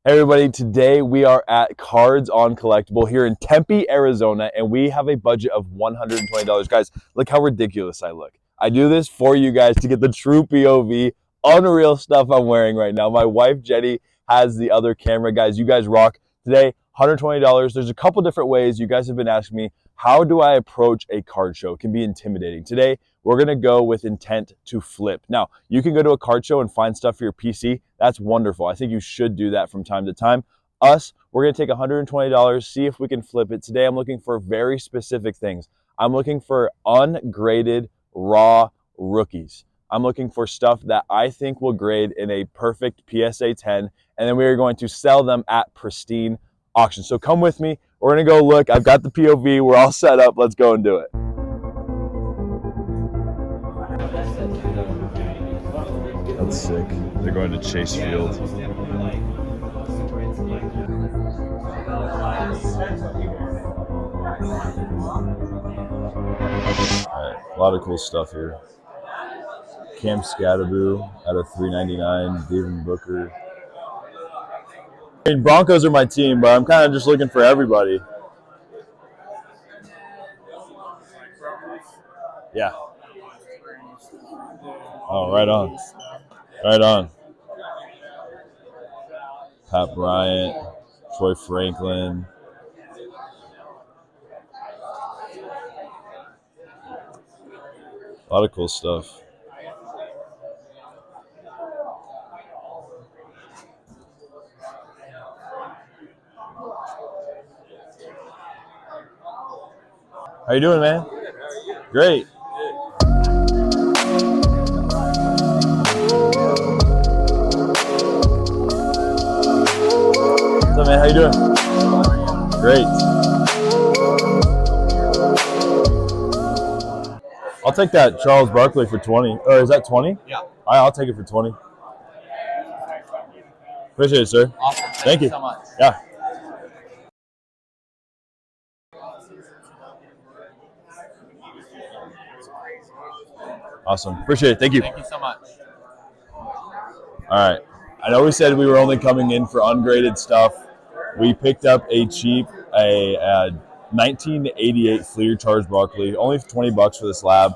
Hey everybody, today we are at Cards on Collectible here in Tempe, Arizona, and we have a budget of $120. Guys, look how ridiculous I look. I do this for you guys to get the true POV, unreal stuff I'm wearing right now. My wife, Jenny, has the other camera. Guys, you guys rock. Today, $120. There's a couple different ways. You guys have been asking me, how do I approach a card show? It can be intimidating. Today, we're going to go with intent to flip. Now, you can go to a card show and find stuff for your PC. That's wonderful. I think you should do that from time to time. We're going to take $120, see if we can flip it. Today, I'm looking for very specific things. I'm looking for ungraded, raw rookies. I'm looking for stuff that I think will grade in a perfect PSA 10, and then we are going to sell them at pristine auction. So come with me. We're going to go look. I've got the POV. We're all set up. Let's go and do it. That's sick. They're going to Chase Field. Alright, a lot of cool stuff here. Cam Scatterboo out of $3.99. Devin Booker. I mean, Broncos are my team, but I'm kind of just looking for everybody. Yeah. Oh, right on. Right on. Pat Bryant, Troy Franklin. A lot of cool stuff. How you doing, man? Great. What's up, man? How you doing? Great. I'll take that Charles Barkley for 20. Or is that 20? Yeah. All right, I'll take it for 20. Appreciate it, sir. Awesome. Thank you so much. Yeah. Awesome. Appreciate it. Thank you. Thank you so much. All right. I know we said we were only coming in for ungraded stuff. We picked up a cheap, a 1988 Fleer Charles Barkley, only for $20 for this lab.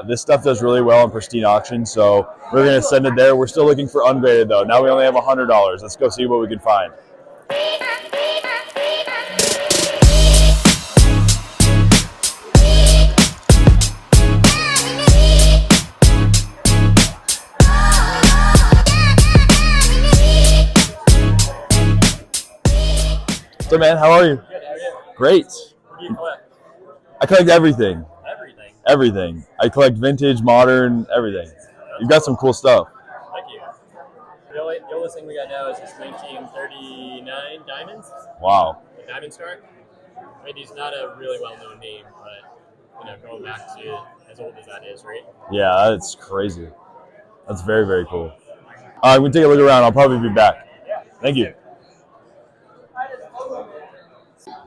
This stuff does really well in pristine auction, so we're going to send it there. We're still looking for ungraded, though. Now we only have $100. Let's go see what we can find. So, man, how are you? Good, how are you? Great. What do you collect? I collect everything. Everything. Everything. I collect vintage, modern, everything. You've got some cool stuff. Thank you. The only thing we got now is this 1939 Diamonds. Wow. The Diamond Star. I mean, he's not a really well-known name, but going back to as old as that is, right? Yeah, that's crazy. That's very, very cool. I'm going to take a look around. I'll probably be back. Thank you.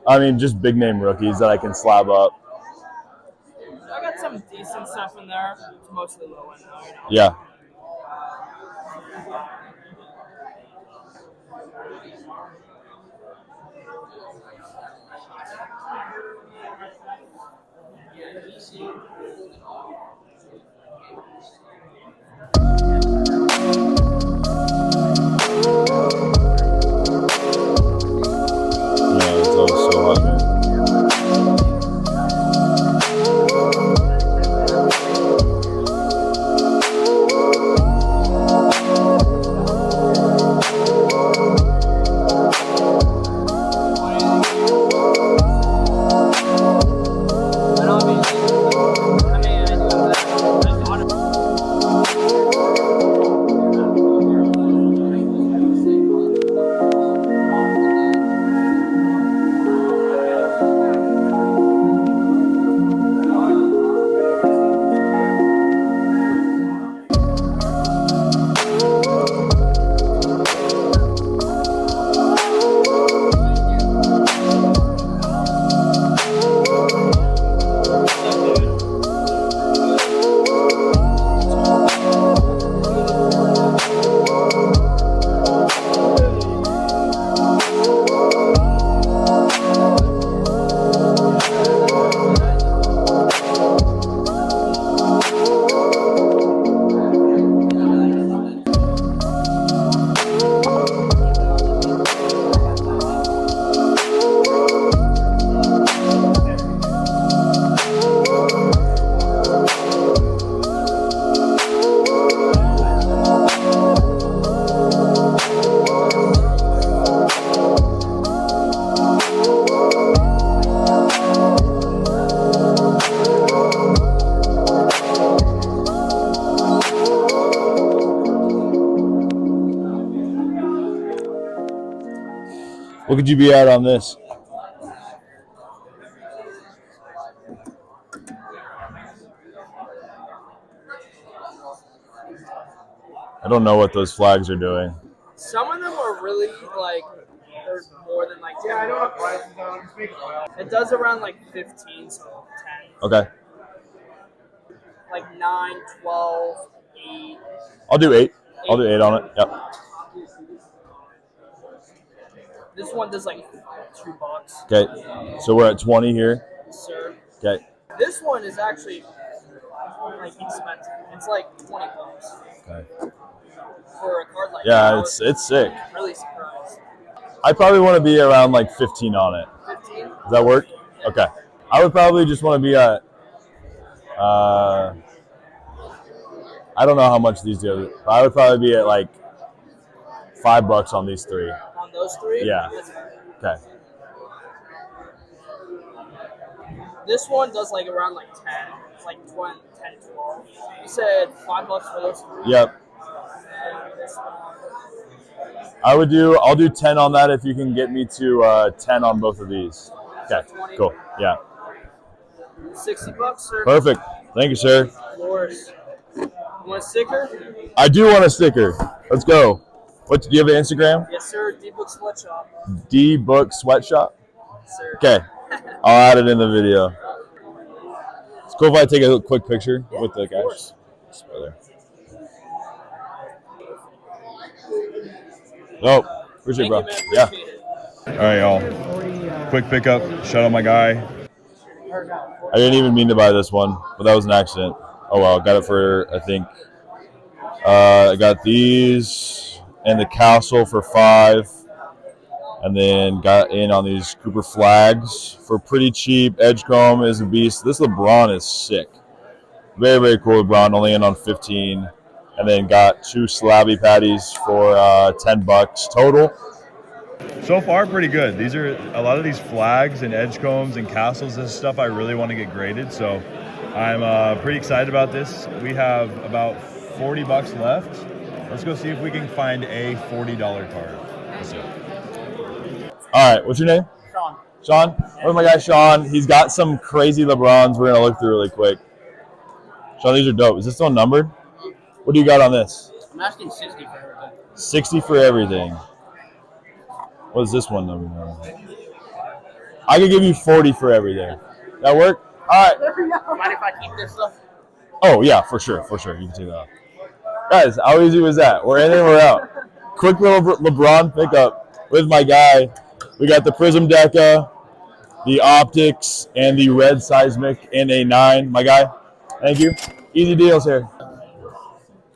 I mean, just big name rookies that I can slab up. I got some decent stuff in there. It's mostly low end though, you know. Yeah. It's always so hot, man. What could you be at on this? I don't know what those flags are doing. Some of them are really like there's more than like 10 bucks. It does around like 15, so 10. Okay. Like 9, 12, 8. I'll do 8. I'll do 8 on it. Yep. This one does like $2. Okay. So we're at 20 here. Sir. Okay. This one is actually like expensive. It's like 20 bucks. Okay. For a card like Yeah, that. it's sick. Really surprised. I probably want to be around like 15 on it. 15? Does that work? Okay. I would probably just want to be at, I don't know how much these do. But I would probably be at like $5 on these 3. On those 3? Yeah. Okay. This one does like around like 10. It's like 20, 10, 12. You said $5 for those 3? Yep. I'll do 10 on that if you can get me to 10 on both of these. Okay, cool. Yeah. $60, sir. Perfect. Thank you, sir. Of course. You want a sticker? I do want a sticker. Let's go. Do you have an Instagram? Yes, sir. D-Book Sweatshop. D-Book Sweatshop? Sir. Okay. I'll add it in the video. It's cool if I take a quick picture with the guys. Just right there. Oh, appreciate it, bro. Thank you, man. Yeah. Appreciate it. All right, y'all. Quick pickup. Shout out my guy. I didn't even mean to buy this one, but that was an accident. Oh well, got it for I think. I got these and the castle for $5, and then got in on these Cooper flags for pretty cheap. Edgecomb is a beast. This LeBron is sick. Very, very cool LeBron. Only in on 15. And then got 2 slabby patties for $10 total. So far, pretty good. These are a lot of these flags and edgecombs and castles and stuff I really want to get graded. So I'm pretty excited about this. We have about $40 left. Let's go see if we can find a $40 card. Let's see. All right, what's your name? Sean. Sean? Where's my guy Sean? He's got some crazy LeBrons. We're going to look through really quick. Sean, these are dope. Is this one numbered? What do you got on this? I'm asking 60 for everything. 60 for everything. What is this one number? I could give you 40 for everything. That work? All right. Mind if I keep this stuff? Oh, yeah, for sure. For sure. You can take that off. Guys, how easy was that? We're in and we're out. Quick little LeBron pickup with my guy. We got the Prism Deca, the Optics, and the Red Seismic in a 9. My guy, thank you. Easy deals here.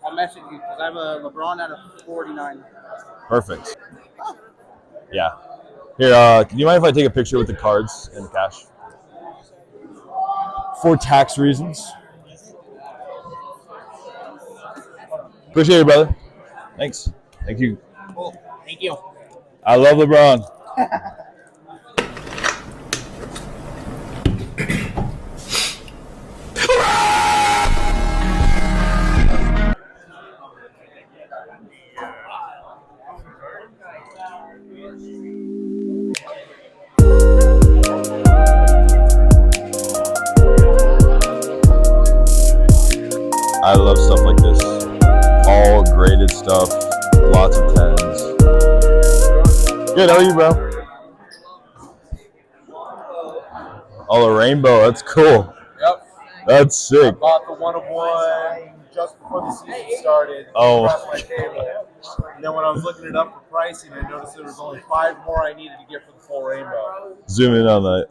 I'll message you because I have a LeBron at a 49. Perfect. Yeah. Here, do you mind if I take a picture with the cards and the cash? For tax reasons. Appreciate it, brother. Thanks. Thank you. Cool. Thank you. I love LeBron. I love stuff like this. All graded stuff. Lots of 10s. Good, how are you, bro? Oh, a rainbow. That's cool. Yep. That's sick. Bought the 101 just before the season started. Oh. Across my table. And then when I was looking it up for pricing, I noticed there was only 5 more I needed to get for the full rainbow. Zoom in on that.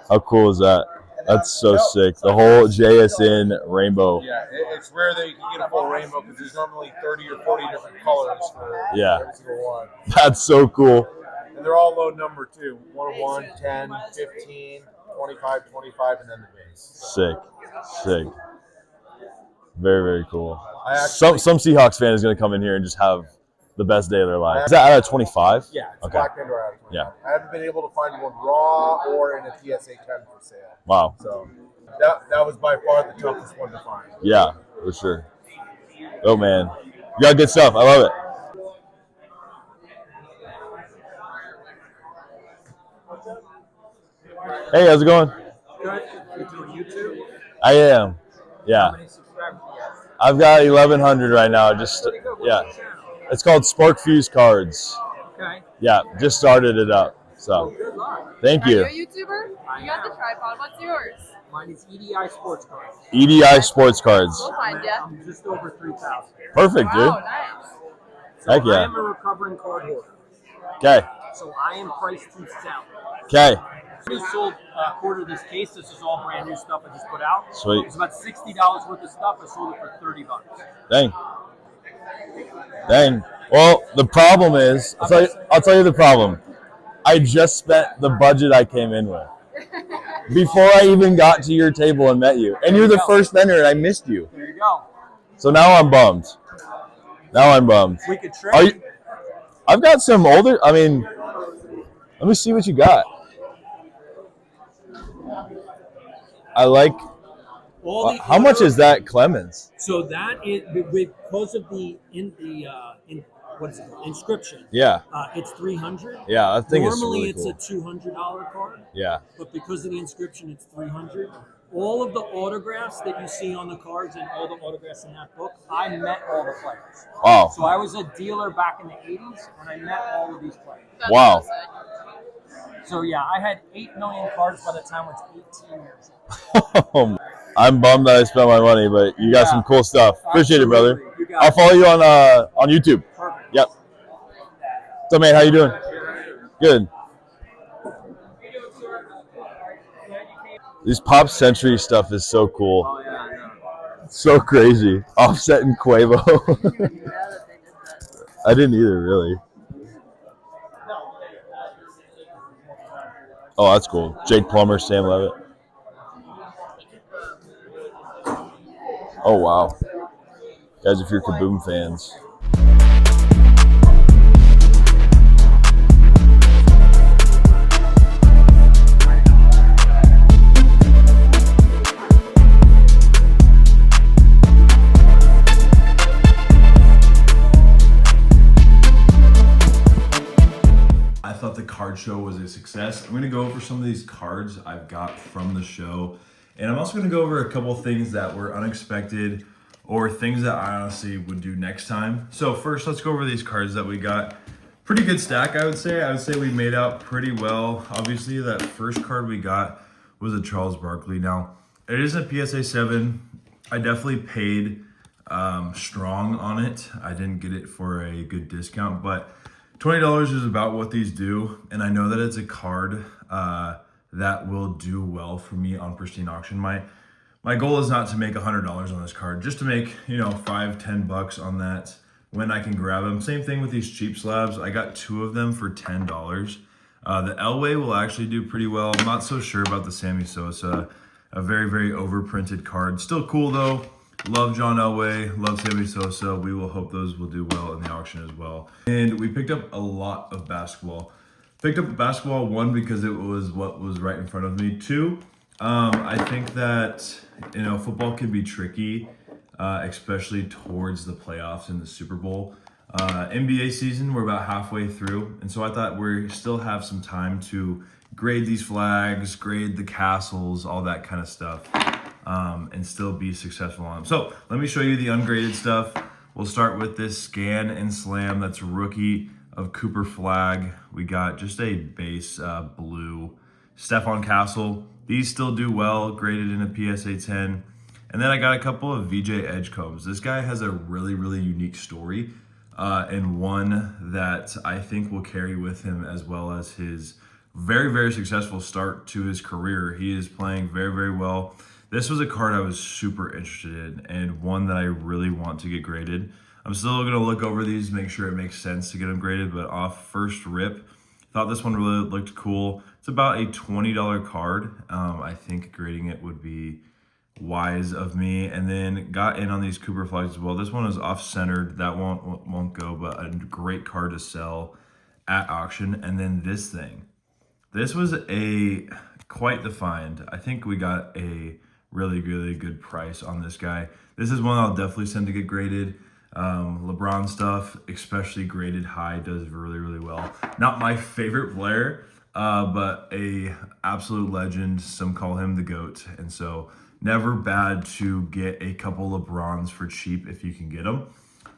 How cool is that? That's so sick. The whole JSN rainbow. Yeah, it's rare that you can get a full rainbow because there's normally 30 or 40 different colors for Yeah. every single one. That's so cool. And they're all low number too. 101, 10, 15, 25, 25, and then the base. Sick. Sick. Very, very cool. I actually, Some Seahawks fan is going to come in here and just have the best day of their life. Is that out of 25? yeah, it's Okay. Black Pandora out of 25. Yeah. I haven't been able to find one raw or in a TSA 10 for sale. Wow. So that was by far the toughest one to find. Yeah, for sure. Oh, man. You got good stuff. I love it. Hey, how's it going? Good. You doing YouTube? I am. Yeah. How many subscribers do you have? I've got 1,100 right now. Just Pretty good. What's yeah. your channel? It's called Spark Fuse Cards. Okay. Yeah, just started it up. Well, So good luck. thank Are you you. a YouTuber? You got the tripod. What's yours? Mine is EDI Sports Cards. EDI Sports Cards. We'll find ya. I'm just over 3,000. Perfect, dude. Wow, nice. So Heck yeah. I am a recovering card holder. Okay. So I am priced to sell. Okay. I just sold a quarter of this case. This is all brand new stuff I just put out. Sweet. It's about $60 worth of stuff. I sold it for $30. Dang. Dang. Well, the problem is, I'll tell you the problem. I just spent the budget I came in with before I even got to your table and met you. And you're the first vendor, and I missed you. There you go. So now I'm bummed. We could trade. Are you? I've got some older. I mean, let me see what you got. I like. All the How much is that Clemens? So that is because of the what is it called? Inscription. Yeah, It's 300. yeah. I think Normally it's really it's cool. a $200 card, Yeah. but because of the inscription, it's 300. All of the autographs that you see on the cards and all the autographs in that book, I met all the players. Wow. So I was a dealer back in the 80s, and I met all of these players. That's Wow. so sick. So yeah, I had 8 million cards by the time I was 18 years old. I'm bummed that I spent my money, but you got Yeah. some cool stuff. Appreciate it, brother. Absolutely. You got I'll it. follow you on YouTube. Perfect. Yep. So, man, how you doing? Good. This Pop Century stuff is so cool. Oh yeah, I know. So crazy. Offset and Quavo. I didn't either, really. Oh, that's cool. Jake Plummer, Sam Levitt. Oh, wow. Guys, if you're Kaboom fans. I thought the card show was a success. I'm going to go over some of these cards I've got from the show. And I'm also going to go over a couple things that were unexpected or things that I honestly would do next time. So first, let's go over these cards that we got. Pretty good stack, I would say. I would say we made out pretty well. Obviously, that first card we got was a Charles Barkley. Now, it is a PSA 7. I definitely paid strong on it. I didn't get it for a good discount, but $20 is about what these do, and I know that it's a card that will do well for me on Pristine Auction. My goal is not to make $100 on this card, just to make, $5-10 on that when I can grab them. Same thing with these cheap slabs. I got 2 of them for $10. The Elway will actually do pretty well. I'm not so sure about the Sammy Sosa, a very, very overprinted card. Still cool though. Love John Elway, love Sammy Sosa. We will hope those will do well in the auction as well. And we picked up a lot of basketball. Picked up basketball, 1, because it was what was right in front of me. 2, I think that, football can be tricky, especially towards the playoffs and the Super Bowl. NBA season, we're about halfway through. And so I thought we still have some time to grade these flags, grade the castles, all that kind of stuff. And still be successful on them. So let me show you the ungraded stuff. We'll start with this Scan and Slam. That's rookie of Cooper flag. We got just a base blue Stephon Castle. These still do well, graded in a PSA 10. And then I got a couple of VJ Edgecombs. This guy has a really, really unique story, and one that I think will carry with him, as well as his very, very successful start to his career. He is playing very, very well. This was a card I was super interested in, and one that I really want to get graded. I'm still going to look over these, make sure it makes sense to get them graded, but off first rip, thought this one really looked cool. It's about a $20 card. I think grading it would be wise of me. And then got in on these Cooper flags as well. This one is off-centered. That won't go, but a great card to sell at auction. And then this thing. This was quite the find. I think we got a really, really good price on this guy. This is one I'll definitely send to get graded. LeBron stuff, especially graded high, does really, really well. Not my favorite player, but a absolute legend. Some call him the GOAT. And so never bad to get a couple LeBrons for cheap if you can get them.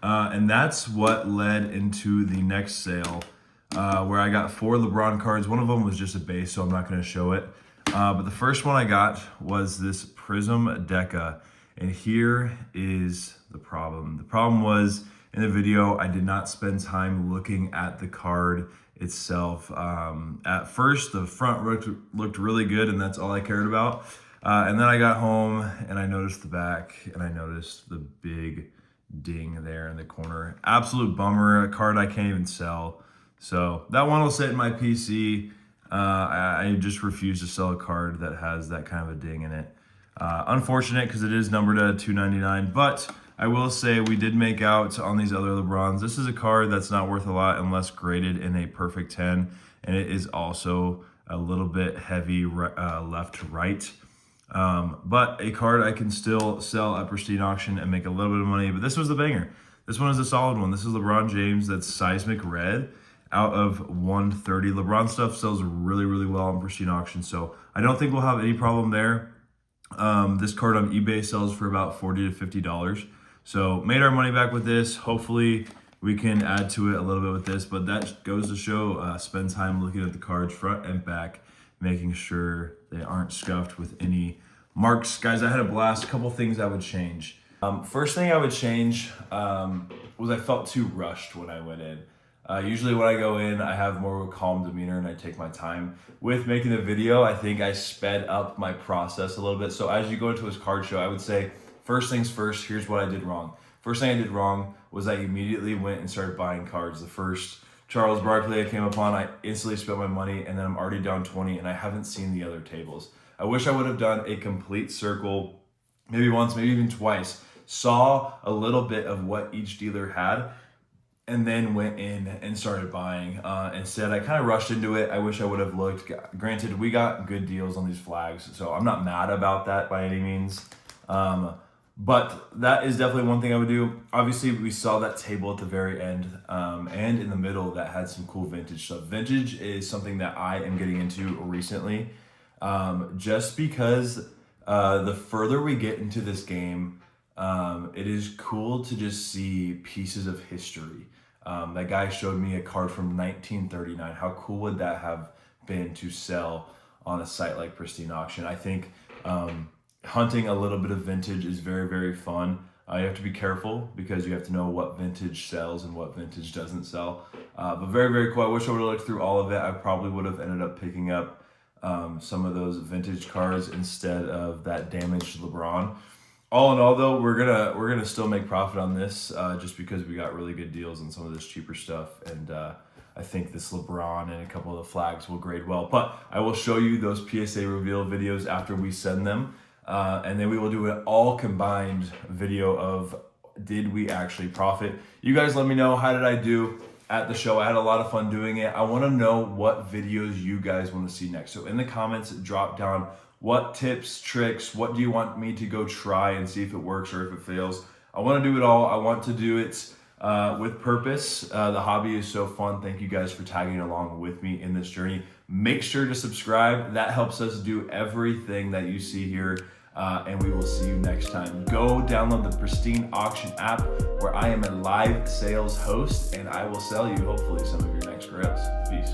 And that's what led into the next sale, where I got 4 LeBron cards. One of them was just a base, so I'm not going to show it. But the first one I got was this Prism Deca. And here is the problem. The problem was, in the video, I did not spend time looking at the card itself. At first, the front looked really good, and that's all I cared about. And then I got home, and I noticed the back, and I noticed the big ding there in the corner. Absolute bummer, a card I can't even sell. So that one will sit in my PC. I just refuse to sell a card that has that kind of a ding in it. Unfortunate, because it is numbered at $2.99, but I will say we did make out on these other LeBrons. This is a card that's not worth a lot unless graded in a perfect 10, and it is also a little bit heavy left to right. But a card I can still sell at pristine auction and make a little bit of money. But this was the banger. This one is a solid one. This is LeBron James. That's seismic red out of 130. LeBron stuff sells really, really well on pristine auction, so I don't think we'll have any problem there. This card on eBay sells for about $40 to $50. So made our money back with this. Hopefully we can add to it a little bit with this, but that goes to show, spend time looking at the cards front and back, making sure they aren't scuffed with any marks. Guys, I had a blast. A couple things I would change. First thing I would change was I felt too rushed when I went in. Usually when I go in, I have more of a calm demeanor and I take my time. With making the video, I think I sped up my process a little bit. So as you go into this card show, I would say, first things first, here's what I did wrong. First thing I did wrong was I immediately went and started buying cards. The first Charles Barkley I came upon, I instantly spent my money, and then I'm already down 20 and I haven't seen the other tables. I wish I would have done a complete circle, maybe once, maybe even twice, saw a little bit of what each dealer had, and then went in and started buying. Instead, I kind of rushed into it. I wish I would have looked. Granted, we got good deals on these flags, so I'm not mad about that by any means. But that is definitely one thing I would do. Obviously, we saw that table at the very end and in the middle that had some cool vintage stuff. Vintage is something that I am getting into recently, just because the further we get into this game, it is cool to just see pieces of history. That guy showed me a card from 1939. How cool would that have been to sell on a site like Pristine Auction? I think hunting a little bit of vintage is very, very fun. You have to be careful because you have to know what vintage sells and what vintage doesn't sell. But very, very cool. I wish I would have looked through all of it. I probably would have ended up picking up some of those vintage cards instead of that damaged LeBron. All in all, though, we're gonna still make profit on this just because we got really good deals on some of this cheaper stuff, and I think this LeBron and a couple of the flags will grade well. But I will show you those PSA reveal videos after we send them, and then we will do an all combined video of did we actually profit. You guys let me know, how did I do at the show? I had a lot of fun doing it. I want to know what videos you guys want to see next. So in the comments, drop down what tips, tricks, what do you want me to go try and see if it works or if it fails. I want to do it all. I want to do it with purpose. The hobby is so fun. Thank you guys for tagging along with me in this journey. Make sure to subscribe. That helps us do everything that you see here. And we will see you next time. Go download the Pristine Auction app where I am a live sales host and I will sell you hopefully some of your next grails. Peace.